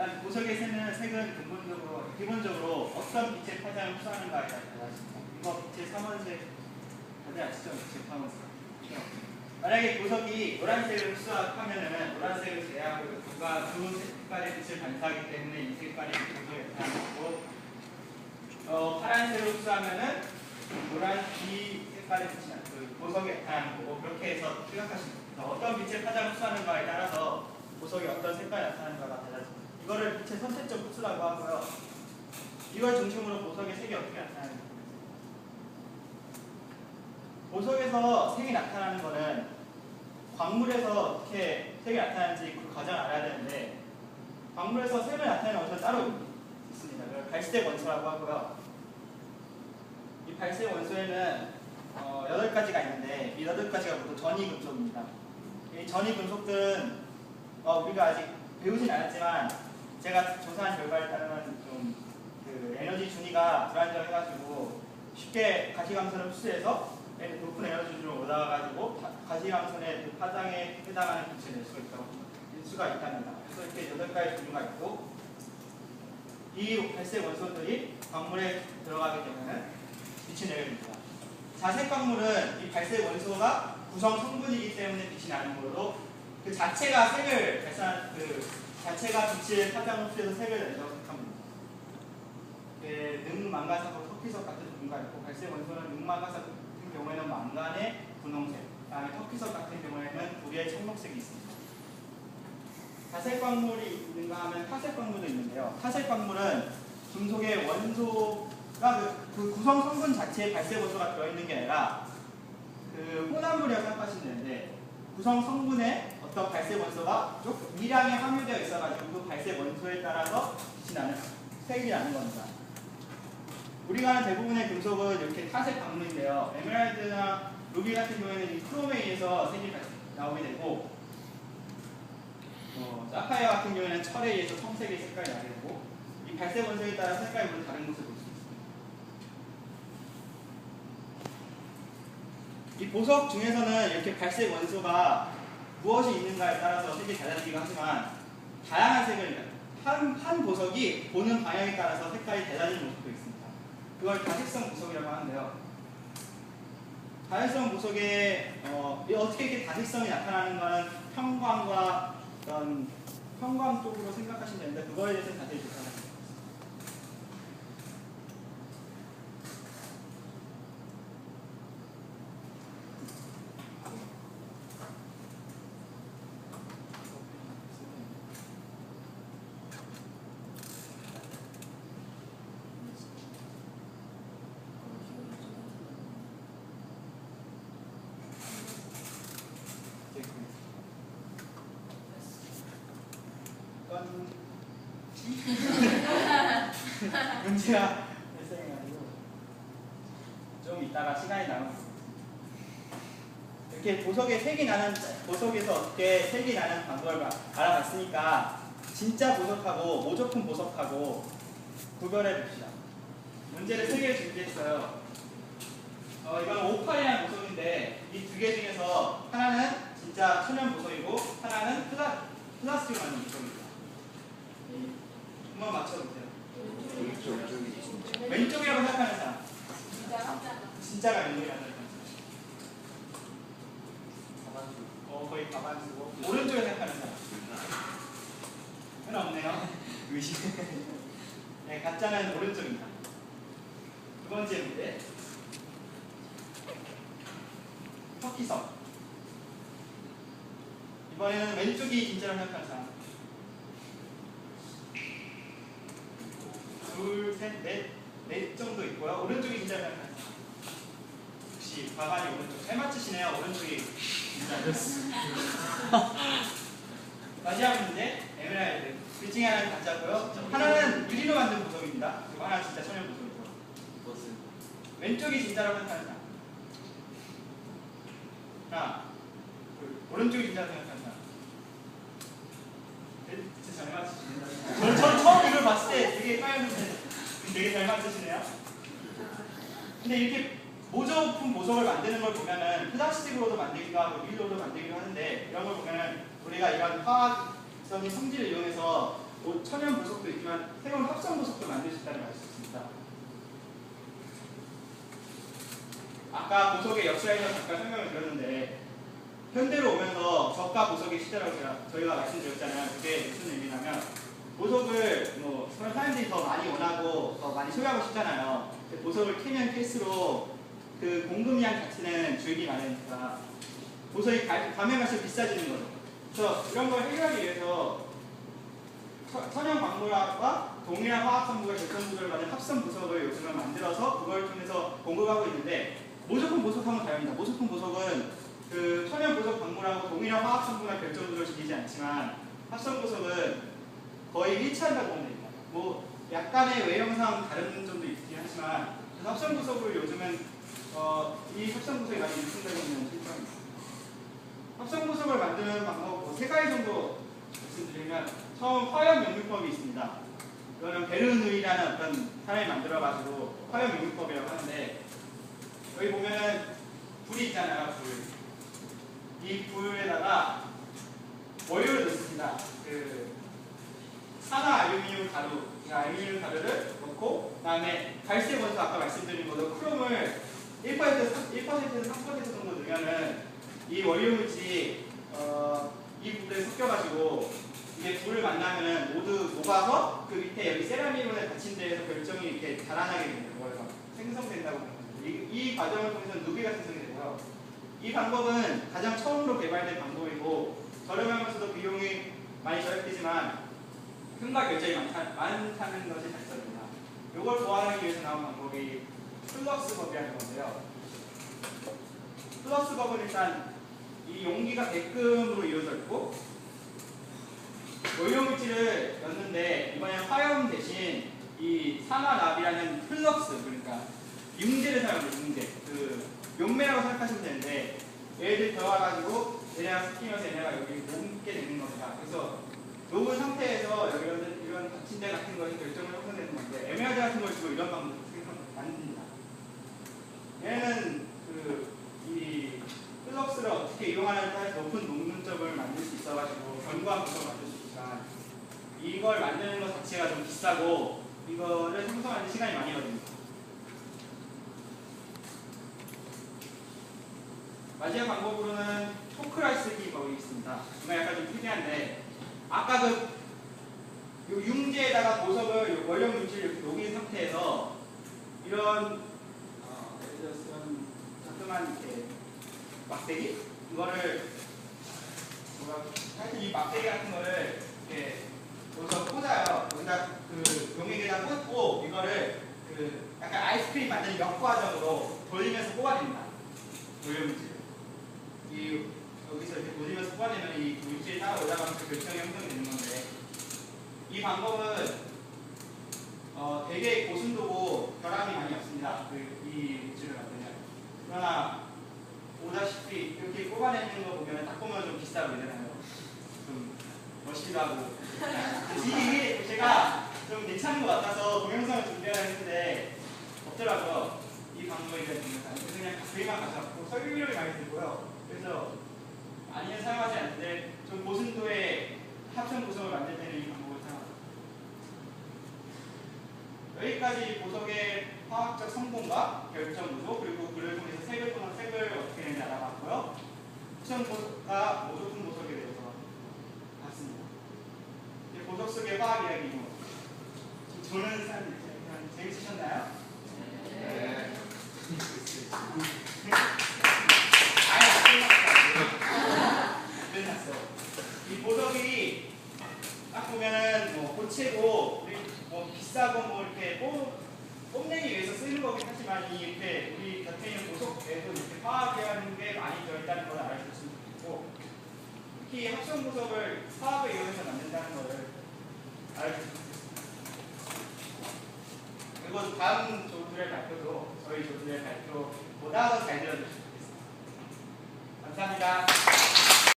일단 보석의 색은 기본적으로 어떤 빛의 파장을 흡수하는가에 따라 달라집니다. 이거 빛의 3원색 다들 아시죠? 빛의 3원색. 만약에 보석이 노란색을 흡수하면은 노란색을 제외하고 뭔가 두 색깔의 빛을 반사하기 때문에 이 색깔이 보석에 나타나고 파란색을 흡수하면은 이 색깔의 빛이 보석에 나타나는 거고 그렇게 해서 생각하시면 됩니다. 어떤 빛의 파장을 흡수하는가에 따라서 보석이 어떤 색깔이 나타나는가가 달라집니다. 이거를 빛의 선택적 흡수라고 하고요. 이걸 중심으로 보석의 색이 어떻게 나타나는지 보석에서 색이 나타나는 거는 광물에서 어떻게 색이 나타나는지 그 과정을 알아야 되는데 광물에서 색을 나타내는 원소는 따로 있습니다. 그걸 발색 원소라고 하고요. 이 발색 원소에는 8가지가 있는데 이 8가지가 모두 전이 금속입니다. 이 전이 금속들은 우리가 아직 배우진 않았지만 제가 조사한 결과에 따르면 좀 그 에너지 준위가 불안정해가지고 쉽게 가시광선을 흡수해서 높은 에너지 준위로 올라가가지고 가시광선의 그 파장에 해당하는 빛을 낼 수가 있답니다. 그래서 이렇게 8가지 종류가 있고 이 발색 원소들이 광물에 들어가게 되면 빛이 내게 됩니다. 자색 광물은 이 발색 원소가 구성 성분이기 때문에 빛이 나는 거로 그 자체가 색을 발산한 자체가 빛을 파장 흡수해서 색을 낸다고 생각합니다. 능망가석, 터키석 같은 종류가 있고 발색 원소는 능망가석 같은 경우에는 망간의 분홍색, 그다음에 터키석 같은 경우에는 구리의 청록색이 있습니다. 자색 광물이 있는가 하면 타색 광물도 있는데요. 타색 광물은 금속의 원소가 그 구성 성분 자체에 발색 원소가 들어있는 게 아니라 그 혼합물이라고 생각하시면 되는데 구성 성분에 어떤 발색 원소가 좀 미량에 함유되어 있어가지고 그 발색 원소에 따라서 빛이 나는 색이 나는 겁니다. 우리가 아는 대부분의 금속은 이렇게 타색 광물인데요. 에메랄드나 루비 같은 경우에는 이 크롬에 의해서 색이 나오게 되고 사파이어 같은 경우에는 철에 의해서 청색의 색깔이 나게 되고 이 발색 원소에 따라 색깔이 모두 다른 것을 볼 수 있습니다. 이 보석 중에서는 이렇게 발색 원소가 무엇이 있는가에 따라서 색이 달라지기도 하지만 다양한 색을 한 보석이 보는 방향에 따라서 색깔이 달라지는 모습도 있습니다. 그걸 다색성 보석이라고 하는데요. 다색성 보석에 어떻게 이렇게 다색성이 나타나는 것은 평광과 어떤 평광 쪽으로 생각하시면 되는데 그거에 대해서 자세히 조사하겠습니다. 문제가 발생해가지고 좀 이따가 시간이 남았습니다. 이렇게 보석에서 어떻게 색이 나는 방법을 알아봤으니까 진짜 보석하고 모조품 보석하고 구별해 봅시다. 문제를 3개를 준비했어요. 이건 오팔이라는 보석인데 이 2개 중에서 하나는 진짜 천연 보석이고 하나는 플라스틱으로 만든 보석입니다. 한번 맞춰보세요. 왼쪽이라고 생각하는 사람. 진짜가 왼쪽이라고 생각하는 사람. 거의 과반수고. 오른쪽에 생각하는 사람. 하나 없네요. 네, 가짜는 오른쪽입니다. 두 번째 문제. 터키석. 이번에는 왼쪽이 진짜라고 생각하는 사람. 둘, 셋, 넷 정도 있고요. 오른쪽이 진짜라고 생각하는 사람. 역시 과반이 오른쪽. 잘 맞추시네요. 오른쪽이 진짜였습니다. 마지막 문제. 에메랄드. 둘 중에 하나는 가짜고요. 하나는 유리로 만든 보석입니다. 그리고 하나는 진짜 천연 보석이고. 왼쪽이 진짜라고 생각하는 사람. 하나, 둘. 오른쪽이 진짜라고 생각하는 사람. 진짜 잘 맞추시네요. 전 처음 이걸 봤을 때 되게 빨랐는데 되게 잘 맞추시네요. 근데 이렇게 모조품 보석을 만드는 걸 보면은 플라스틱으로도 만들기도 하고 유리로도 만들기도 하는데 이런 걸 보면은 우리가 이런 화학적인 성질을 이용해서 천연 보석도 있지만 새로운 합성 보석도 만들 수 있다는 걸 알 수 있습니다. 아까 보석의 역사에서 잠깐 설명을 드렸는데 현대로 오면서 저가 보석의 시대라고 저희가 말씀드렸잖아요. 그게 무슨 의미냐면 보석을 사람들이 더 많이 원하고 더 많이 소유하고 싶잖아요. 보석을 캐면 캘수록 그 공급량 자체는 주입이 많으니까 보석이 가면 갈수록 비싸지는 거죠. 그래서 이런 걸 해결하기 위해서 천연 광물과 동일한 화학 성분과 결정 구조를 가진 합성 보석을 요즘은 만들어서 그걸 통해서 공급하고 있는데 모조품 보석하고는 다릅니다. 모조품 보석은 그 천연 보석 광물하고 동일한 화학 성분과 결정 구조를 지니지 않지만 합성 보석은 거의 일치한다고 보면 됩니다. 약간의 외형상 다른 점도 있긴 하지만 합성 보석을 요즘은 이 합성 보석이 많이 유통되고 있는 실정입니다. 합성 보석을 만드는 방법 3가지 정도 말씀드리면 처음 화염 용융법이 있습니다. 이거는 베르누이라는 어떤 사람이 만들어가지고 화염 용융법이라고 하는데 여기 보면은 불이 있잖아요. 이 불에다가 원료를 넣습니다. 그 산화 알루미늄 가루, 알루미늄 가루를 넣고 그다음에 갈색 원소 아까 말씀드린 것도 크롬을 1%에서 3% 정도 넣으면은 이 원료 물질이 이 불에 섞여가지고 이게 불을 만나면은 모두 녹아서 그 밑에 여기 세라믹으로 닫힌 데에서 결정이 이렇게 자라나게 되는 거예요. 생성된다고 합니다. 이 과정을 통해서 누비가 생성이 되고요. 이 방법은 가장 처음으로 개발된 방법이고 저렴하면서도 비용이 많이 절약되지만 흠과 결정이 많다는 것이 장점입니다. 이걸 보완하기 위해서 나온 방법이 플럭스 법이라는 건데요. 플럭스 법은 일단 이 용기가 백금으로 이루어져 있고 원료 물질을 넣는데 이번에는 화염 대신 이 산화납이라는 플럭스 그러니까 융제를 사용합니다. 융제 그 용매라고 생각하시면 되는데 얘들 들어와가지고 얘네가 섞이면서 얘네가 여기 녹게 되는 겁니다. 그래서 녹은 상태에서 여기 이런 닫힌 데 같은 것이 결정을 형성되는 건데 에메랄드 같은 걸 주고 이런 방법으로 만듭니다. 얘는 이 플럭스를 어떻게 이용하냐에 따라서 높은 녹눈점을 만들 수 있어가지고 견고한 구성을 만들 수 있지만 이걸 만드는 것 자체가 좀 비싸고 이거를 생성하는 데 시간이 많이 걸립니다. 마지막 방법으로는 토크라이스기 법이 있습니다. 이건 약간 좀 특이한데 아까 그 융제에다가 보석을 원료 물질을 이렇게 녹인 상태에서 이런 자그만 이렇게 막대기 이거를 하여튼 이 막대기 같은 거를 이렇게 여기서 꽂아요. 여기다 그 용액에다 꽂고 이거를 그 약간 아이스크림 만드는 역과정으로 돌리면서 뽑아냅니다. 원료 물질. 여기서 이렇게 돌리면서 뽑아내면 이 물질이 따라 올라가면서 결정이 형성이 되는 건데 이 방법은 되게 고순도고 결함이 많이 없습니다. 이 물질을 만들면. 그러나 보다시피 이렇게 뽑아내는 거 보면 딱 보면 좀 비싸 보이잖아요. 좀 멋있기도 하고. 이게 제가 좀 괜찮은 것 같아서 동영상을 준비하려 했는데 없더라고요. 이 방법에 대한 동영상. 그래서 그냥 저희만 가져왔고 설명이 많이 들고요. 그래서 많이는 사용하지 않는데 좀 고순도의 합성 보석을 만들 때는 이 방법을 사용합니다. 여기까지 보석의 화학적 성분과 결정 구조 그리고 그를 통해서 색을 어떻게 내는지 알아봤고요. 합성 보석과 모조품 보석에 대해서 봤습니다. 보석 속의 화학 이야기 저는 재밌으셨나요? 네. 끝났어. 이 보석이 딱 보면은 고체고 비싸고 이렇게 뽐내기 위해서 쓰는 거긴 하지만 이렇게 우리 곁에 있는 보석에도 이렇게 화학이라는 게 많이 들어있다는 걸 알아주셨으면 좋겠고 특히 합성 보석을 화학을 이용해서 만든다는 걸 알아주셨으면 좋겠습니다. 그리고 다음 조들의 발표도 저희 조들의 발표보다 더 잘 들어주셨으면 좋겠습니다. 감사합니다.